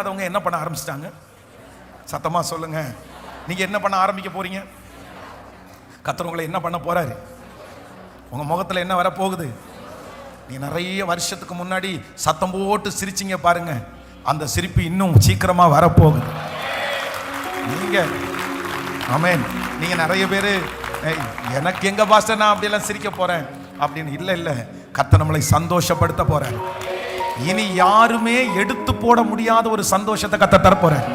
அதவங்க என்ன பண்ண ஆரம்பிச்சிட்டாங்க? சத்தமா சொல்லுங்க. நீங்க என்ன பண்ண ஆரம்பிக்க போறீங்க? கர்த்தர் உங்களை என்ன பண்ண போறாரு? உங்க முகத்துல என்ன வர போகுது? நீ நிறைய வருஷத்துக்கு முன்னாடி சத்தம் போட்டு சிரிச்சிங்க பாருங்க, அந்த சிரிப்பு இன்னும் சீக்கிரமா வரப்போகுது. நீங்க ஆமென். நீங்க நிறைய பேரு எனக்கு எங்க பாஸ்டர் நான் அப்படியெல்லாம் சிரிக்க போறேன் அப்படின்னு இல்ல, கர்த்தர் நம்மளை சந்தோஷப்படுத்த போறார். இனி யாருமே எடுத்து போட முடியாத ஒரு சந்தோஷத்தை கர்த்தர் தர போறார்.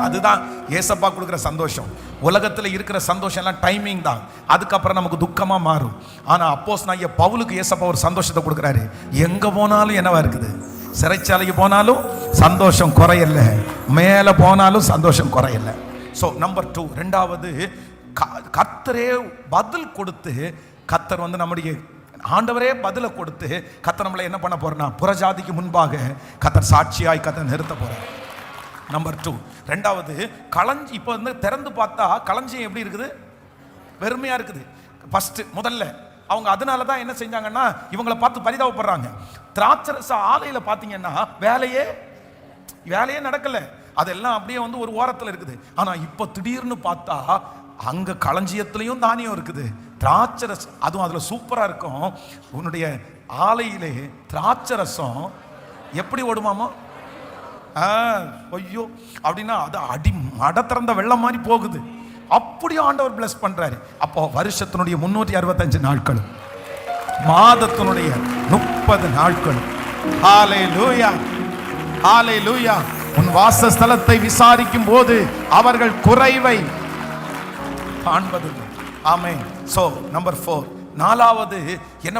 அதுதான் ஏசப்பா கொடுக்குற சந்தோஷம். உலகத்தில் இருக்கிற சந்தோஷம் எல்லாம் டைமிங் தான், அதுக்கப்புறம் நமக்கு துக்கமா மாறும். ஆனா அப்போஸ்தலனாகிய பவுலுக்கு ஏசப்பா ஒரு சந்தோஷத்தை கொடுக்குறாரு. எங்க போனாலும் என்னவா இருக்குது? சிறைச்சாலைக்கு போனாலும் சந்தோஷம் குறையல, மேல போனாலும் சந்தோஷம் குறையல. ஸோ நம்பர் 2, ரெண்டாவது கர்த்தரே பதில் கொடுத்து, கர்த்தர் நம்முடைய ஆண்டவரே பதிலை கொடுத்து கர்த்தர் நம்மளை என்ன பண்ண போறனா, புறஜாதிக்கு முன்பாக கர்த்தர் சாட்சியாய் கர்த்தர் நிறுத்த போறார். நம்பர் 2, ரெண்டாவது களஞ்சி. இப்போ திறந்து பார்த்தா களஞ்சியம் எப்படி இருக்குது? வெறுமையா இருக்குது. ஃபர்ஸ்ட் முதல்ல அவங்க அதனால தான் என்ன செஞ்சாங்கன்னா, இவங்களை பார்த்து பரிதாபப்படுறாங்க. திராட்சரச ஆலையில பார்த்தீங்கன்னா வேலையே நடக்கல, அதெல்லாம் அப்படியே ஒரு ஓரத்தில் இருக்குது. ஆனா இப்போ திடீர்னு பார்த்தா அங்க களஞ்சியத்திலையும் தானியம் இருக்குது, திராட்சரசம், அதுவும் அதுல சூப்பரா இருக்கும். உன்னுடைய ஆலையிலே திராட்சரசம் எப்படி ஓடுமாமா? ஐயோ அப்படின்னா அது அடி மட திறந்த வெள்ளம் மாதிரி போகுது. அப்படியே ஆண்டவர் பிளஸ் பண்றாரு. அப்போ வருஷத்தினுடைய 365 நாட்களும், மாதத்தினுடைய 30 நாட்களும், ஹalleluya ஹalleluya, உன் வாசஸ்தலத்தை விசாரிக்கும் போது அவர்கள் குறைவை காண்பது. ஆமென். சோ நம்பர் 4, நாலாவது என்ன